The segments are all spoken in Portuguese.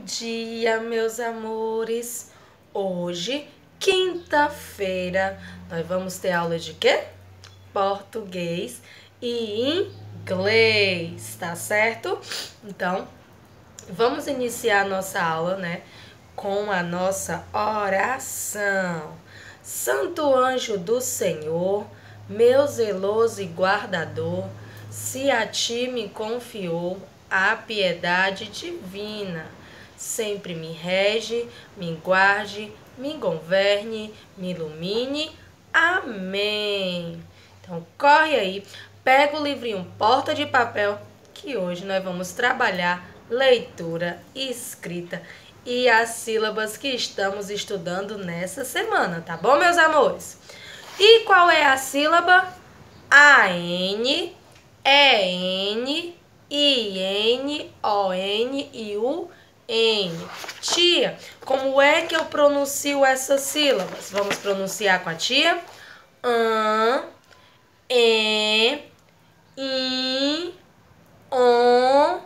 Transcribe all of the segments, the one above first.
dia, meus amores! Hoje, quinta-feira, nós vamos ter aula de quê? Português e inglês, tá certo? Então, vamos iniciar a nossa aula, né, com a nossa oração. Santo anjo do Senhor, meu zeloso e guardador, se a ti me confiou a piedade divina, sempre me rege, me guarde, me governe, me ilumine. Amém. Então, corre aí, pega o livrinho Porta de Papel, que hoje nós vamos trabalhar leitura e escrita e as sílabas que estamos estudando nessa semana, tá bom, meus amores? E qual é a sílaba? A-N, E-N, I-N, O-N e U-N. Tia, como é que eu pronuncio essas sílabas? Vamos pronunciar com a tia? An, E, I, On,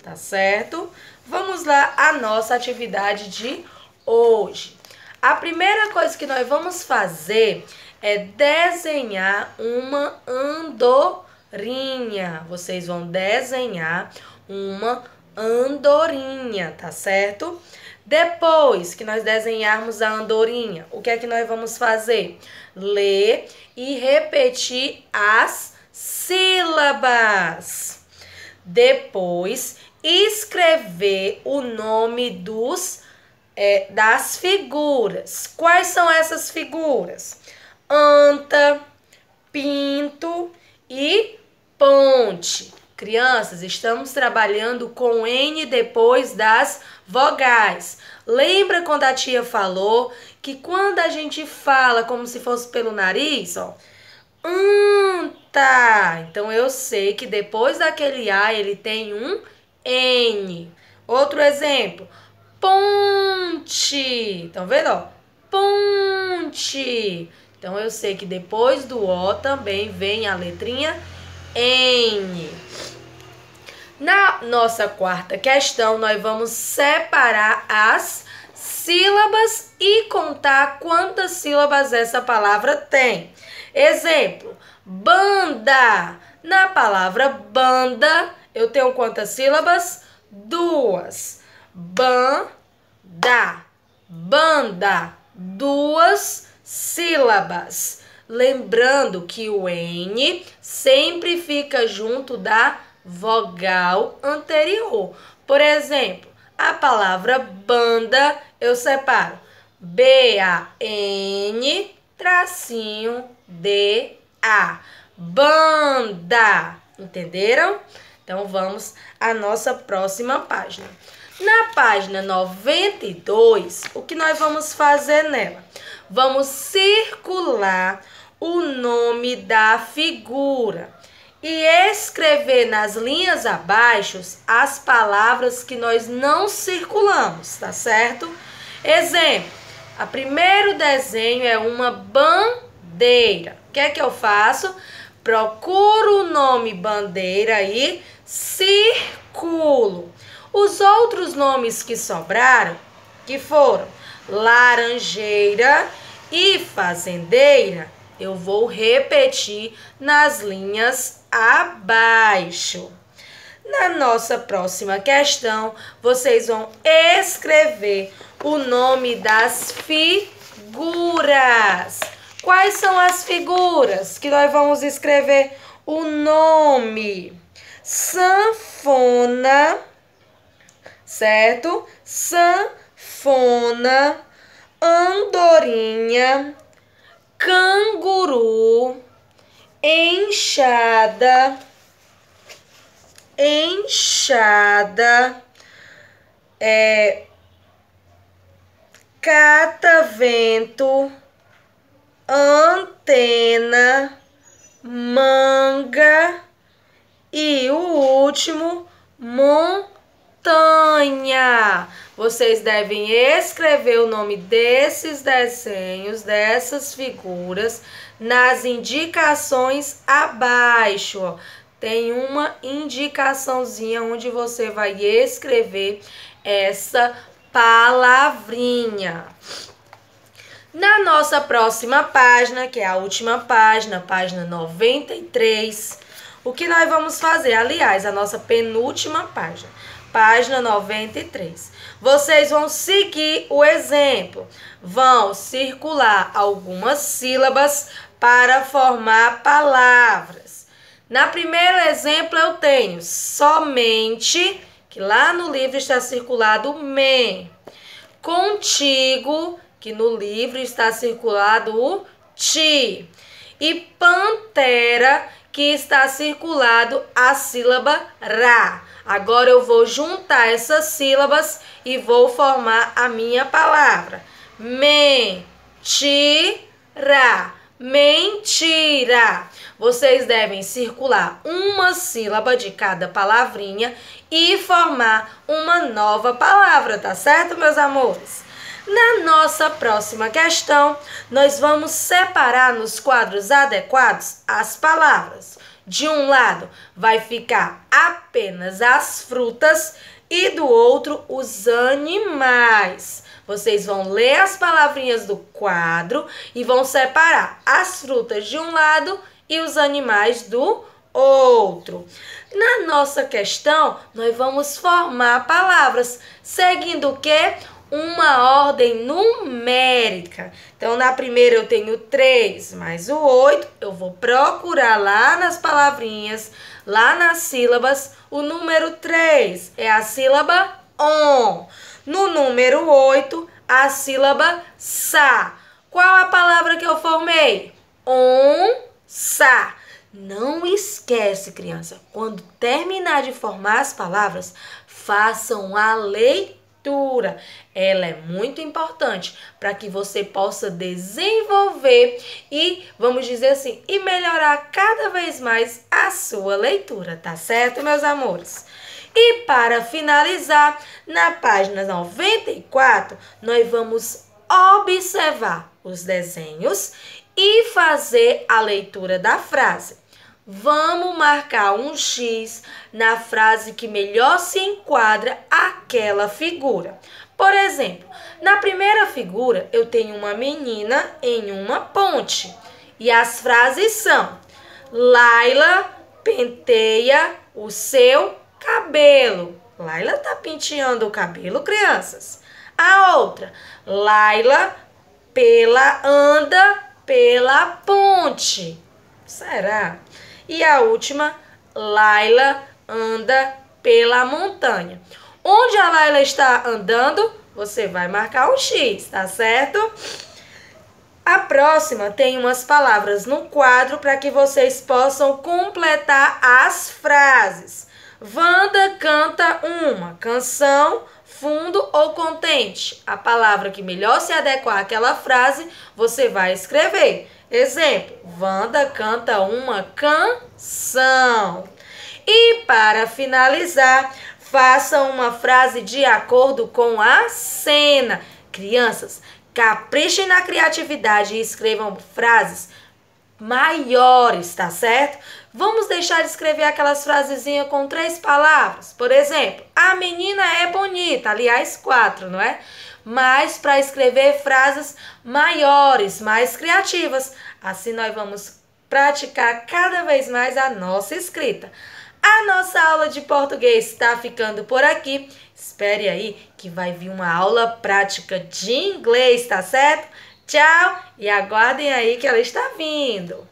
tá certo? Vamos lá a nossa atividade de hoje. A primeira coisa que nós vamos fazer é desenhar uma andorinha. Vocês vão desenhar uma andorinha, tá certo? Depois que nós desenharmos a andorinha, o que é que nós vamos fazer? Ler e repetir as sílabas. Depois, escrever o nome das figuras. Quais são essas figuras? Anta, pinto e ponte. Crianças, estamos trabalhando com N depois das vogais. Lembra quando a tia falou que quando a gente fala como se fosse pelo nariz, ó, anta. Então, eu sei que depois daquele A, ele tem um N. Outro exemplo, ponte. Estão vendo, ó? Ponte. Então, eu sei que depois do O também vem a letrinha N. Na nossa quarta questão, nós vamos separar as sílabas e contar quantas sílabas essa palavra tem. Exemplo, banda. Na palavra banda, eu tenho quantas sílabas? 2. Banda. Banda. 2 sílabas. Lembrando que o N sempre fica junto da vogal anterior. Por exemplo, a palavra banda, eu separo B-A-N tracinho D-A. Banda. Entenderam? Então, vamos à nossa próxima página. Na página 92, o que nós vamos fazer nela? Vamos circular o nome da figura e escrever nas linhas abaixo as palavras que nós não circulamos, tá certo? Exemplo, o primeiro desenho é uma bandeira. O que é que eu faço? Procuro o nome bandeira e circulo. Os outros nomes que sobraram, que foram laranjeira e fazendeira, eu vou repetir nas linhas abaixo. Na nossa próxima questão, vocês vão escrever o nome das figuras. Quais são as figuras que nós vamos escrever o nome? Sanfona, certo? Sanfona, andorinha, canguru, enxada, catavento, antena, manga e o último, montanha. Vocês devem escrever o nome desses desenhos, dessas figuras, nas indicações abaixo, ó. tem uma indicaçãozinha onde você vai escrever essa palavrinha. Na nossa próxima página, que é a última página, página 93, o que nós vamos fazer? Aliás, a nossa penúltima página, página 93. Vocês vão seguir o exemplo. Vão circular algumas sílabas para formar palavras. Na primeiro exemplo eu tenho somente, que lá no livro está circulado me. Contigo, que no livro está circulado o ti. E pantera, que está circulado a sílaba ra. Agora eu vou juntar essas sílabas e vou formar a minha palavra. Mentira. Mentira. Vocês devem circular uma sílaba de cada palavrinha e formar uma nova palavra, tá certo, meus amores? Na nossa próxima questão, nós vamos separar nos quadros adequados as palavras. De um lado vai ficar apenas as frutas e do outro os animais. Vocês vão ler as palavrinhas do quadro e vão separar as frutas de um lado e os animais do outro. Na nossa questão, nós vamos formar palavras seguindo o quê? Uma ordem numérica. Então, na primeira eu tenho 3 mais o 8. Eu vou procurar lá nas palavrinhas, lá nas sílabas, o número 3 é a sílaba on. No número 8, a sílaba sa. Qual a palavra que eu formei? Onça. Não esquece, criança, quando terminar de formar as palavras, façam a leitura. Ela é muito importante para que você possa desenvolver e, vamos dizer assim, e melhorar cada vez mais a sua leitura, tá certo, meus amores? E para finalizar, na página 94, nós vamos observar os desenhos e fazer a leitura da frase. Vamos marcar um X na frase que melhor se enquadra àquela figura. Por exemplo, na primeira figura eu tenho uma menina em uma ponte. E as frases são: Laila penteia o seu cabelo. Laila tá penteando o cabelo, crianças. A outra: Laila anda pela ponte. Será? E a última: Laila anda pela montanha. Onde a Laila está andando, você vai marcar um X, tá certo? A próxima tem umas palavras no quadro para que vocês possam completar as frases. Wanda canta uma canção, fundo ou contente. A palavra que melhor se adequar àquela frase, você vai escrever. Exemplo: Wanda canta uma canção. E para finalizar, faça uma frase de acordo com a cena. Crianças, caprichem na criatividade e escrevam frases maiores, tá certo? Vamos deixar de escrever aquelas frasezinhas com 3 palavras. Por exemplo, a menina é bonita. Aliás, 4, não é? Mas para escrever frases maiores, mais criativas. Assim nós vamos praticar cada vez mais a nossa escrita. A nossa aula de português está ficando por aqui. Espere aí que vai vir uma aula prática de inglês, tá certo? Tchau e aguardem aí que ela está vindo.